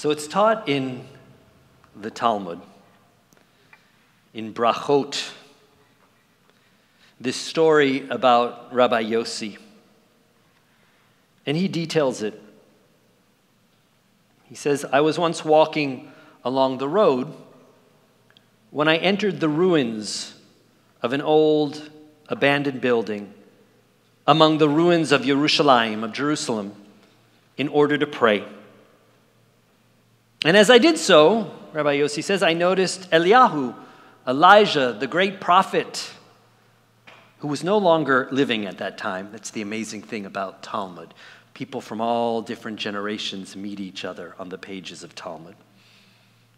So it's taught in the Talmud, in Brachot, this story about Rabbi Yossi. And he details it. He says, I was once walking along the road when I entered the ruins of an old abandoned building among the ruins of Yerushalayim, of Jerusalem, in order to pray. And as I did so, Rabbi Yossi says, I noticed Eliyahu, Elijah, the great prophet, who was no longer living at that time. That's the amazing thing about Talmud. People from all different generations meet each other on the pages of Talmud.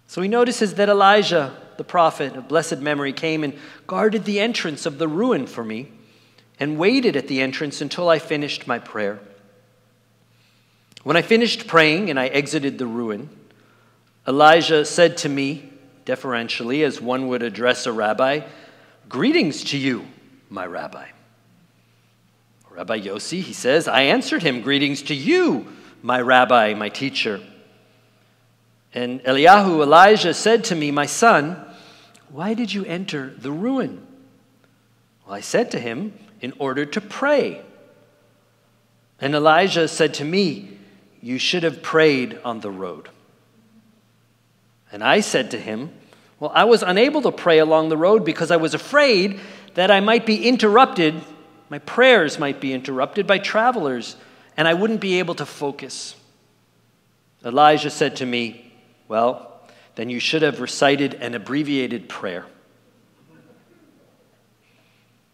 So he notices that Elijah, the prophet of blessed memory, came and guarded the entrance of the ruin for me and waited at the entrance until I finished my prayer. When I finished praying and I exited the ruin, Elijah said to me, deferentially, as one would address a rabbi, greetings to you, my rabbi. Rabbi Yossi, he says, I answered him, greetings to you, my rabbi, my teacher. And Eliyahu, Elijah, said to me, my son, why did you enter the ruin? Well, I said to him, in order to pray. And Elijah said to me, you should have prayed on the road. And I said to him, well, I was unable to pray along the road because I was afraid that I might be interrupted, my prayers might be interrupted by travelers, and I wouldn't be able to focus. Elijah said to me, well, then you should have recited an abbreviated prayer.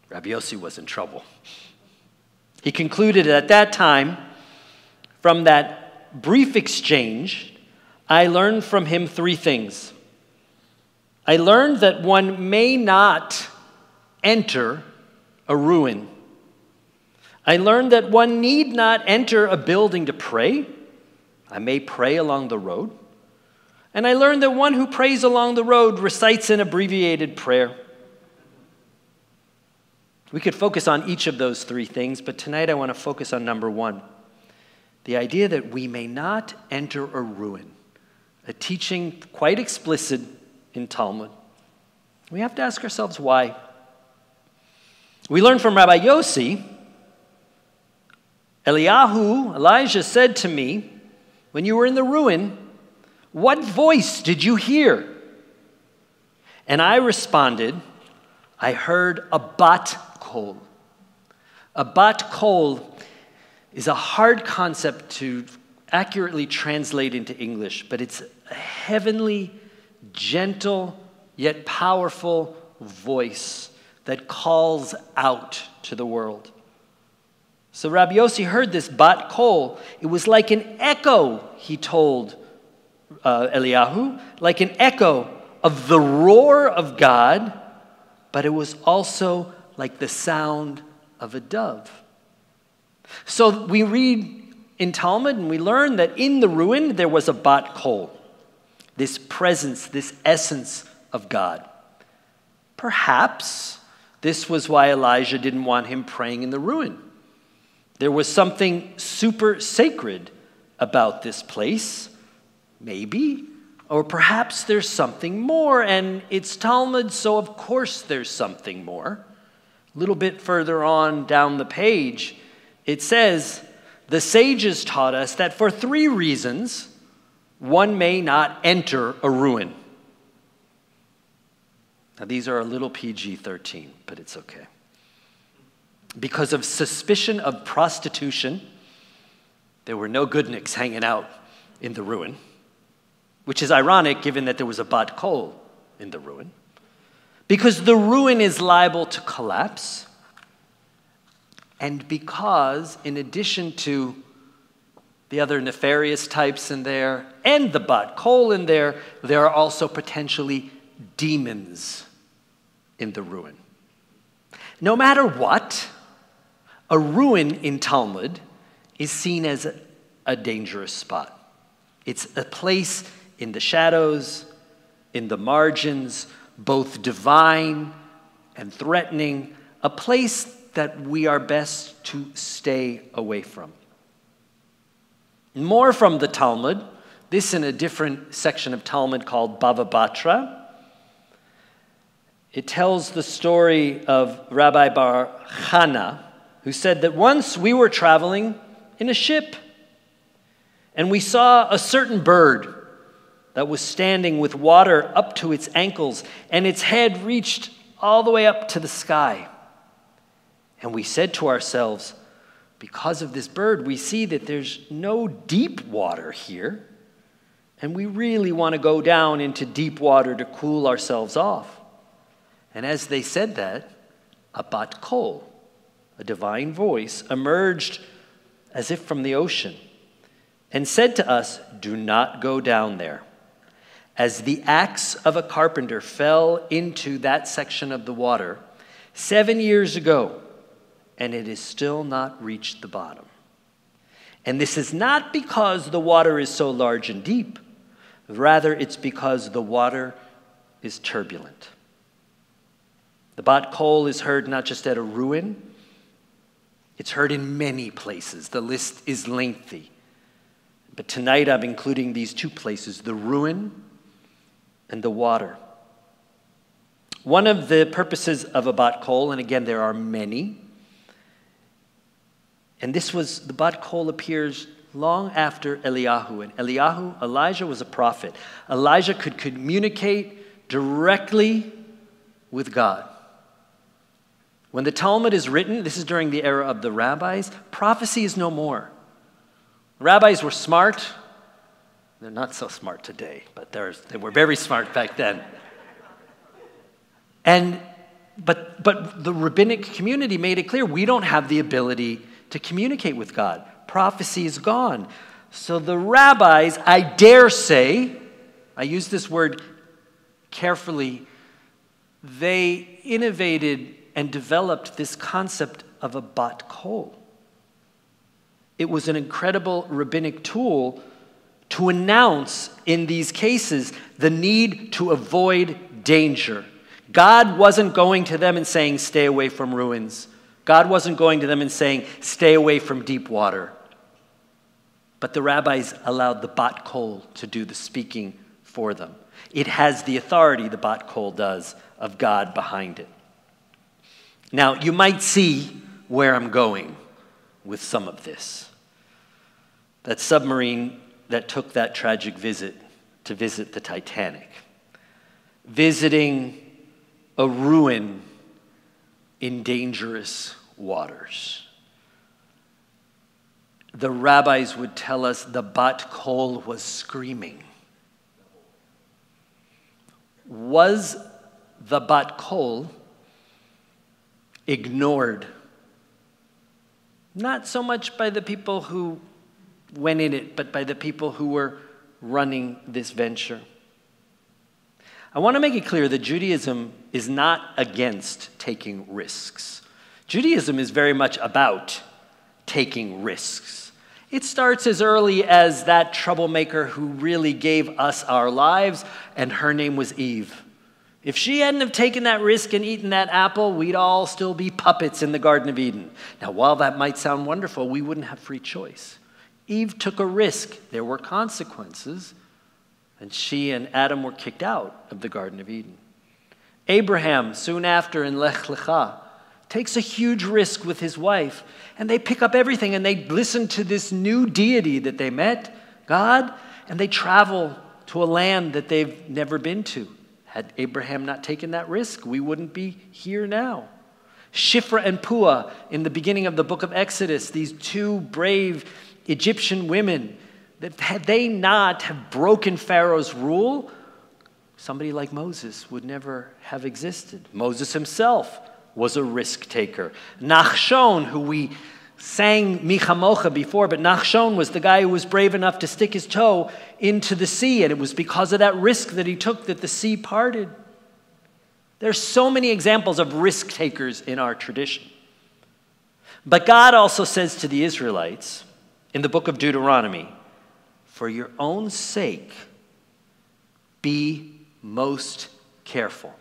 Rabbi Yossi was in trouble. He concluded at that time, from that brief exchange, I learned from him three things. I learned that one may not enter a ruin. I learned that one need not enter a building to pray. I may pray along the road. And I learned that one who prays along the road recites an abbreviated prayer. We could focus on each of those three things, but tonight I want to focus on number one. The idea that we may not enter a ruin. A teaching quite explicit in Talmud. We have to ask ourselves why. We learn from Rabbi Yossi, Eliyahu, Elijah said to me, when you were in the ruin, what voice did you hear? And I responded, I heard a Bat Kol. A Bat Kol is a hard concept to accurately translate into English, but it's a heavenly, gentle, yet powerful voice that calls out to the world. So Rabbi Yossi heard this Bat Kol. It was like an echo, he told Eliyahu, like an echo of the roar of God, but it was also like the sound of a dove. So we read in Talmud, and we learn that in the ruin there was a Bat Kol, this presence, this essence of God. Perhaps this was why Elijah didn't want him praying in the ruin. There was something super sacred about this place, maybe, or perhaps there's something more, and it's Talmud, so of course there's something more. A little bit further on down the page, it says, the sages taught us that for three reasons, one may not enter a ruin. Now, these are a little PG-13, but it's okay. Because of suspicion of prostitution, there were no goodniks hanging out in the ruin, which is ironic given that there was a Bat Kol in the ruin. Because the ruin is liable to collapse, and because, in addition to the other nefarious types in there, and the Bat Kol in there, there are also potentially demons in the ruin. No matter what, a ruin in Talmud is seen as a dangerous spot. It's a place in the shadows, in the margins, both divine and threatening, a place that we are best to stay away from. More from the Talmud, This in a different section of Talmud called Bava Batra. It tells the story of Rabbi Bar Chana, who said that once we were traveling in a ship, and we saw a certain bird that was standing with water up to its ankles, and its head reached all the way up to the sky. And we said to ourselves, because of this bird, we see that there's no deep water here, and we really want to go down into deep water to cool ourselves off. And as they said that, a Bat Kol, a divine voice, emerged as if from the ocean and said to us, do not go down there. As the axe of a carpenter fell into that section of the water 7 years ago, and it has still not reached the bottom. And this is not because the water is so large and deep. Rather, it's because the water is turbulent. The Bat Kol is heard not just at a ruin, it's heard in many places. The list is lengthy. But tonight I'm including these two places, the ruin and the water. One of the purposes of a Bat Kol, and again there are many, and the Bat Kol appears long after Eliyahu. And Elijah was a prophet. Elijah could communicate directly with God. When the Talmud is written, this is during the era of the rabbis, prophecy is no more. Rabbis were smart. They're not so smart today, but they were very smart back then. But the rabbinic community made it clear we don't have the ability to communicate with God. Prophecy is gone. So the rabbis, I dare say, I use this word carefully, they innovated and developed this concept of a Bat Kol. It was an incredible rabbinic tool to announce in these cases the need to avoid danger. God wasn't going to them and saying, stay away from ruins. God wasn't going to them and saying, stay away from deep water. But the rabbis allowed the Bat Kol to do the speaking for them. It has the authority, the Bat Kol does, of God behind it. Now, you might see where I'm going with some of this. That submarine that took that tragic visit to visit the Titanic. Visiting a ruin in dangerous waters. The rabbis would tell us the Bat Kol was screaming. Was the Bat Kol ignored? Not so much by the people who went in it, but by the people who were running this venture. I want to make it clear that Judaism is not against taking risks. Judaism is very much about taking risks. It starts as early as that troublemaker who really gave us our lives, and her name was Eve. If she hadn't have taken that risk and eaten that apple, we'd all still be puppets in the Garden of Eden. Now, while that might sound wonderful, we wouldn't have free choice. Eve took a risk. There were consequences, and she and Adam were kicked out of the Garden of Eden. Abraham, soon after in Lech Lecha, takes a huge risk with his wife, and they pick up everything, and they listen to this new deity that they met, God, and they travel to a land that they've never been to. Had Abraham not taken that risk, we wouldn't be here now. Shifra and Puah, in the beginning of the book of Exodus, these two brave Egyptian women, that had they not have broken Pharaoh's rule, somebody like Moses would never have existed. Moses himself was a risk taker. Nachshon, who we sang Michamocha before, but Nachshon was the guy who was brave enough to stick his toe into the sea, and it was because of that risk that he took that the sea parted. There's so many examples of risk takers in our tradition. But God also says to the Israelites in the book of Deuteronomy, for your own sake, be most careful.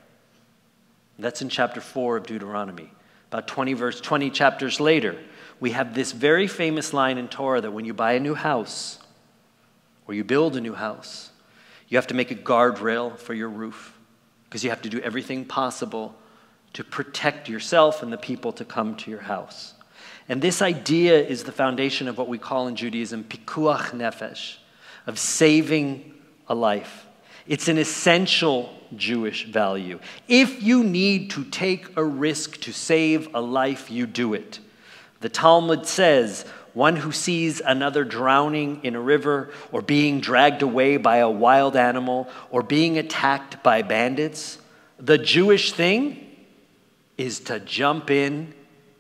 That's in chapter 4 of Deuteronomy. About 20 chapters later, we have this very famous line in Torah that when you buy a new house, or or you build a new house, you have to make a guardrail for your roof because you have to do everything possible to protect yourself and the people to come to your house. And this idea is the foundation of what we call in Judaism pikuach nefesh, of saving a life. It's an essential Jewish value. If you need to take a risk to save a life, you do it. The Talmud says, one who sees another drowning in a river or being dragged away by a wild animal or being attacked by bandits, the Jewish thing is to jump in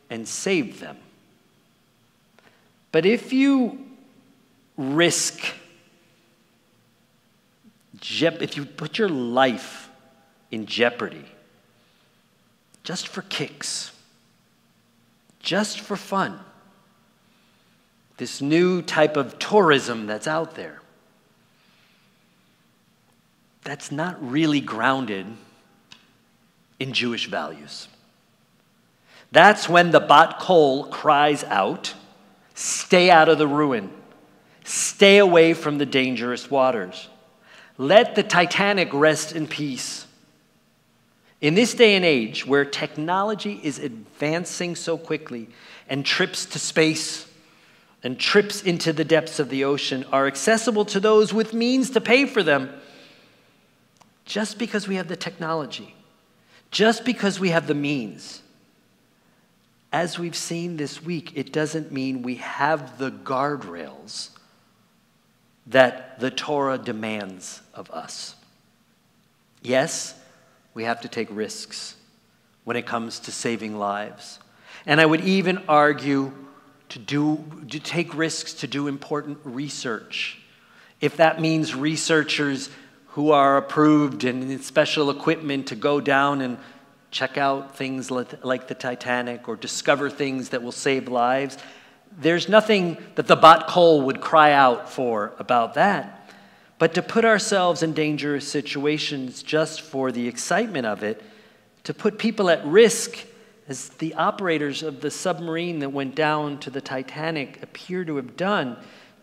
and save them. But if you if you put your life in jeopardy, just for kicks, just for fun, this new type of tourism that's out there, that's not really grounded in Jewish values. That's when the Bat Kol cries out, stay out of the ruin, stay away from the dangerous waters. Let the Titanic rest in peace. In this day and age where technology is advancing so quickly and trips to space and trips into the depths of the ocean are accessible to those with means to pay for them, just because we have the technology, just because we have the means, as we've seen this week, it doesn't mean we have the guardrails that the Torah demands of us. Yes, we have to take risks when it comes to saving lives. And I would even argue to take risks to do important research. If that means researchers who are approved and in special equipment to go down and check out things like the Titanic or discover things that will save lives, there's nothing that the Bat Kol would cry out for about that. But to put ourselves in dangerous situations just for the excitement of it, to put people at risk, as the operators of the submarine that went down to the Titanic appear to have done,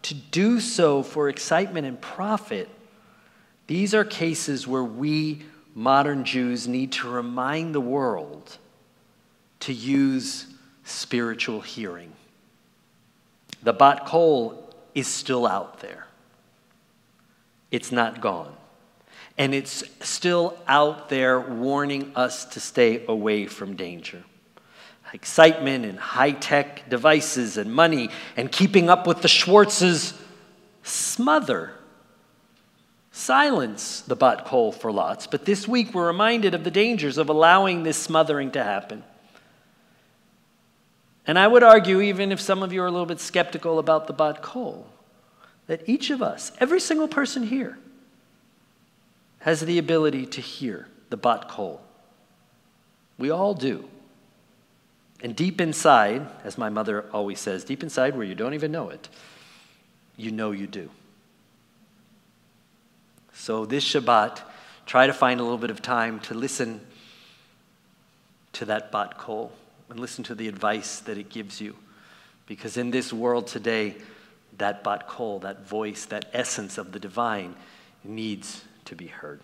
to do so for excitement and profit, these are cases where we modern Jews need to remind the world to use spiritual hearing. The Bat Kol is still out there. It's not gone. And it's still out there warning us to stay away from danger. Excitement and high-tech devices and money and keeping up with the Schwartzes silence the Bat Kol for lots. But this week we're reminded of the dangers of allowing this smothering to happen. And I would argue, even if some of you are a little bit skeptical about the Bat Kol, that each of us, every single person here, has the ability to hear the Bat Kol. We all do. And deep inside, as my mother always says, deep inside where you don't even know it, you know you do. So this Shabbat, try to find a little bit of time to listen to that Bat Kol and listen to the advice that it gives you. Because in this world today, that Bat Kol, that voice, that essence of the divine needs to be heard.